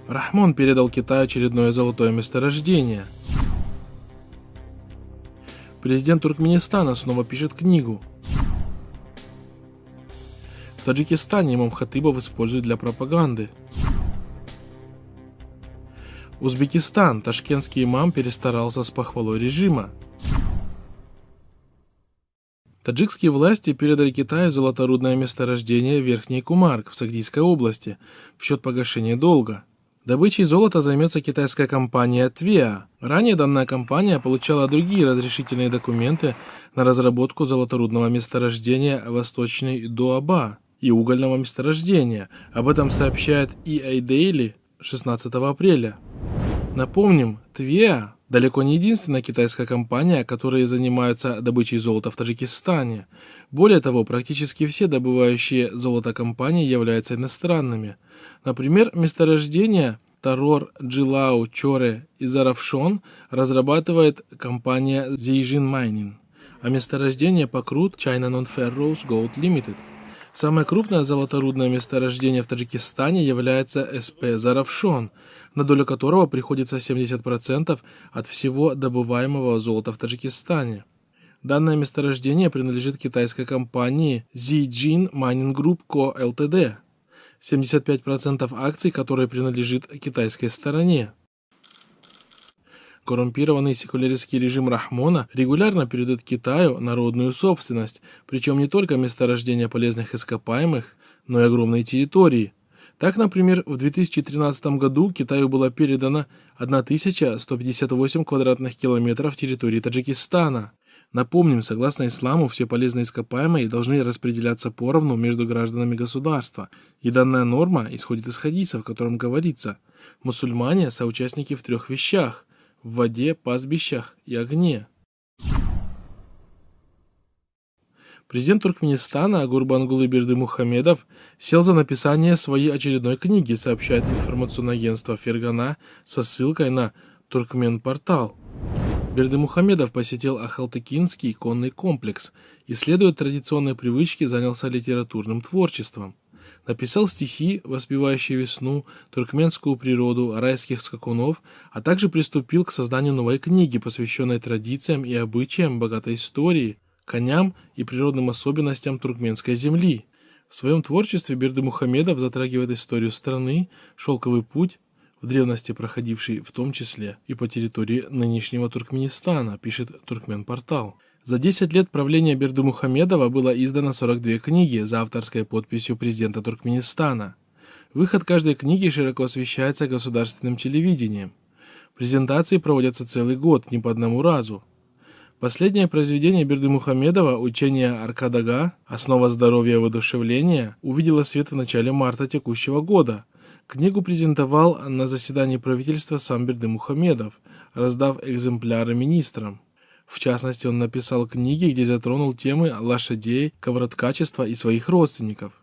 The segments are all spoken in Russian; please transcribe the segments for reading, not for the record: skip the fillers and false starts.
Рахмон передал Китаю очередное золотое месторождение. Президент Туркменистана снова пишет книгу. В Таджикистане имам Хатыбов используют для пропаганды. Узбекистан. Ташкентский имам перестарался с похвалой режима. Таджикские власти передали Китаю золоторудное месторождение Верхний Кумарк в Сагдийской области в счет погашения долга. Добычей золота займется китайская компания Твеа. Ранее данная компания получала другие разрешительные документы на разработку золоторудного месторождения Восточный Дуаба и угольного месторождения. Об этом сообщает EA Daily 16 апреля. Напомним, Твеа далеко не единственная китайская компания, которая занимается добычей золота в Таджикистане. Более того, практически все добывающие золото компании являются иностранными. Например, месторождение Тарор, Джилау, Чоре и Заравшон разрабатывает компания Zijin Mining, а месторождение Покрут China Non-Ferrous Gold Limited. Самое крупное золоторудное месторождение в Таджикистане является СП Заравшон, на долю которого приходится 70% от всего добываемого золота в Таджикистане. Данное месторождение принадлежит китайской компании Zijin Mining Group Co. Ltd. 75% акций, которые принадлежит китайской стороне. Коррумпированный секуляристский режим Рахмона регулярно передает Китаю народную собственность, причем не только месторождения полезных ископаемых, но и огромные территории. Так, например, в 2013 году Китаю было передано 1158 квадратных километров территории Таджикистана. Напомним, согласно исламу, все полезные ископаемые должны распределяться поровну между гражданами государства. И данная норма исходит из хадиса, в котором говорится: мусульмане – соучастники в 3 вещах – в воде, пастбищах и огне. Президент Туркменистана Гурбангулы Бердымухамедов сел за написание своей очередной книги, сообщает информационное агентство Фергана со ссылкой на Туркмен-портал. Бердымухамедов посетил Ахалтыкинский конный комплекс, исследуя традиционные привычки, занялся литературным творчеством. Написал стихи, воспевающие весну, туркменскую природу, райских скакунов, а также приступил к созданию новой книги, посвященной традициям и обычаям богатой истории, коням и природным особенностям туркменской земли. В своем творчестве Бердымухамедов затрагивает историю страны, шелковый путь, в древности проходивший в том числе и по территории нынешнего Туркменистана, пишет Туркмен-портал. За 10 лет правления Бердымухамедова было издано 42 книги за авторской подписью президента Туркменистана. Выход каждой книги широко освещается государственным телевидением. Презентации проводятся целый год, не по одному разу. Последнее произведение Бердымухамедова «Учение Аркадага. Основа здоровья и воодушевления» увидело свет в начале марта текущего года. Книгу презентовал на заседании правительства сам Бердымухамедов, раздав экземпляры министрам. В частности, он написал книги, где затронул темы лошадей, ковроткачества и своих родственников.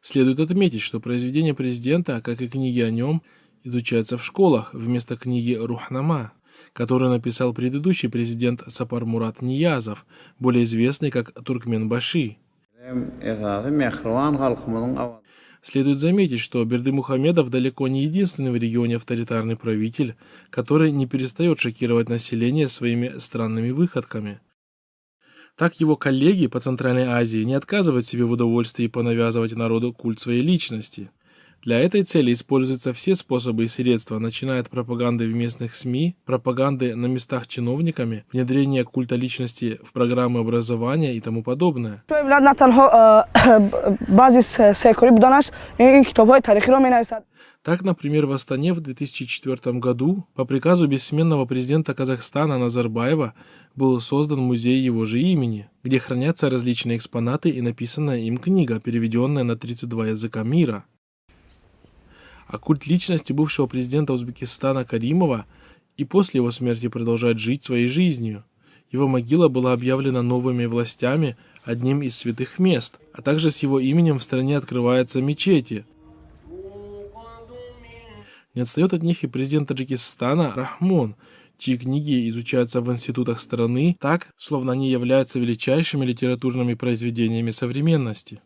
Следует отметить, что произведения президента, как и книги о нем, изучаются в школах вместо книги «Рухнама», которую написал предыдущий президент Сапармурат Ниязов, более известный как Туркменбаши. Следует заметить, что Бердымухамедов далеко не единственный в регионе авторитарный правитель, который не перестает шокировать население своими странными выходками. Так его коллеги по Центральной Азии не отказывают себе в удовольствии понавязывать народу культ своей личности. Для этой цели используются все способы и средства, начиная от пропаганды в местных СМИ, пропаганды на местах чиновниками, внедрения культа личности в программы образования и тому подобное. Так, например, в Астане в 2004 году по приказу бессменного президента Казахстана Назарбаева был создан музей его же имени, где хранятся различные экспонаты и написанная им книга, переведенная на 32 языка мира. А культ личности бывшего президента Узбекистана Каримова и после его смерти продолжает жить своей жизнью. Его могила была объявлена новыми властями одним из святых мест, а также с его именем в стране открываются мечети. Не отстает от них и президент Таджикистана Рахмон, чьи книги изучаются в институтах страны так, словно они являются величайшими литературными произведениями современности.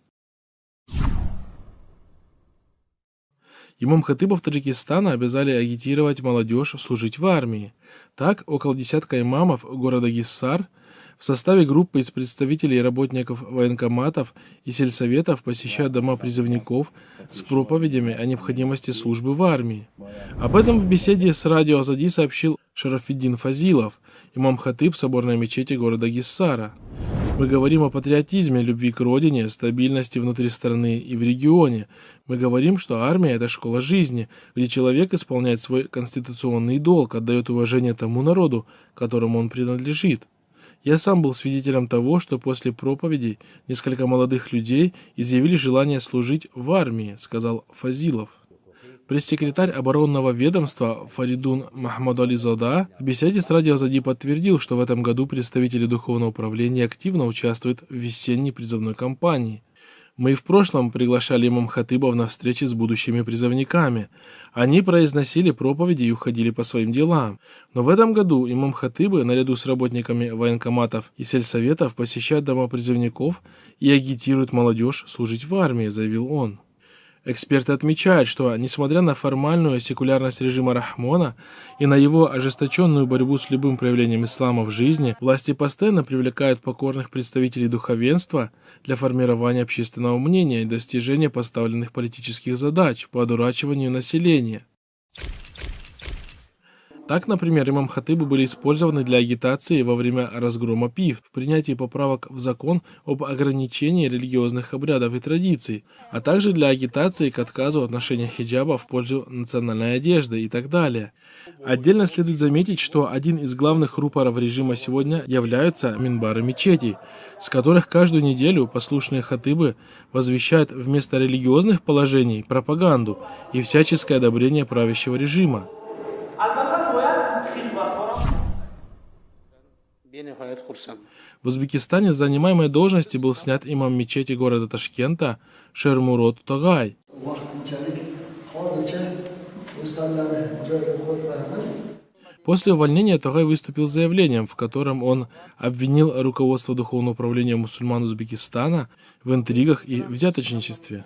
Имам-хатыбов Таджикистана обязали агитировать молодежь служить в армии. Так, около десятка имамов города Гиссар в составе группы из представителей и работников военкоматов и сельсоветов посещают дома призывников с проповедями о необходимости службы в армии. Об этом в беседе с радио Азади сообщил Шарафиддин Фазилов, имам-хатыб соборной мечети города Гиссара. Мы говорим о патриотизме, любви к родине, стабильности внутри страны и в регионе. Мы говорим, что армия – это школа жизни, где человек исполняет свой конституционный долг, отдает уважение тому народу, которому он принадлежит. Я сам был свидетелем того, что после проповедей несколько молодых людей изъявили желание служить в армии, сказал Фазилов. Пресс-секретарь оборонного ведомства Фаридун Махмадализада в беседе с радио Азади подтвердил, что в этом году представители духовного управления активно участвуют в весенней призывной кампании. Мы и в прошлом приглашали имам-хатыбов на встречи с будущими призывниками. Они произносили проповеди и уходили по своим делам. Но в этом году имам-хатыбы наряду с работниками военкоматов и сельсоветов посещают дома призывников и агитируют молодежь служить в армии, заявил он. Эксперты отмечают, что, несмотря на формальную секулярность режима Рахмона и на его ожесточенную борьбу с любым проявлением ислама в жизни, власти постоянно привлекают покорных представителей духовенства для формирования общественного мнения и достижения поставленных политических задач по одурачиванию населения. Так, например, имам-хатыбы были использованы для агитации во время разгрома ПИФ, в принятии поправок в закон об ограничении религиозных обрядов и традиций, а также для агитации к отказу от ношения хиджаба в пользу национальной одежды и так далее. Отдельно следует заметить, что один из главных рупоров режима сегодня являются минбары мечетей, с которых каждую неделю послушные хатыбы возвещают вместо религиозных положений пропаганду и всяческое одобрение правящего режима. В Узбекистане с занимаемой должности был снят имам мечети города Ташкента Шермурод Тогай. После увольнения Тогай выступил с заявлением, в котором он обвинил руководство Духовного управления мусульман Узбекистана в интригах и взяточничестве.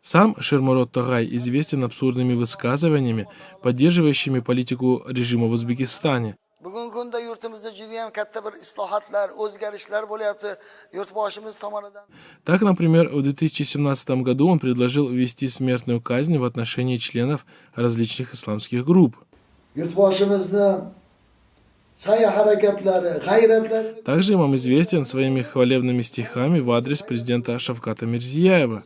Сам Шермурод Тогай известен абсурдными высказываниями, поддерживающими политику режима в Узбекистане. Так, например, в 2017 году он предложил ввести смертную казнь в отношении членов различных исламских групп. Также имам известен своими хвалебными стихами в адрес президента Шавката Мирзияева.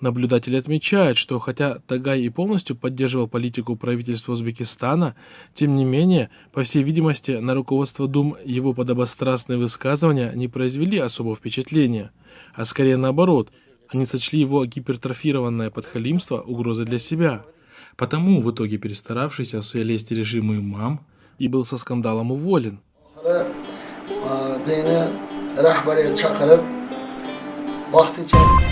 Наблюдатели отмечают, что хотя Тогай и полностью поддерживал политику правительства Узбекистана, тем не менее, по всей видимости, на руководство Дум его подобострастные высказывания не произвели особого впечатления, а скорее наоборот, они сочли его гипертрофированное подхалимство угрозой для себя. Потому в итоге перестаравшийся в своей лести режиму имам и был со скандалом уволен. Vaqtincha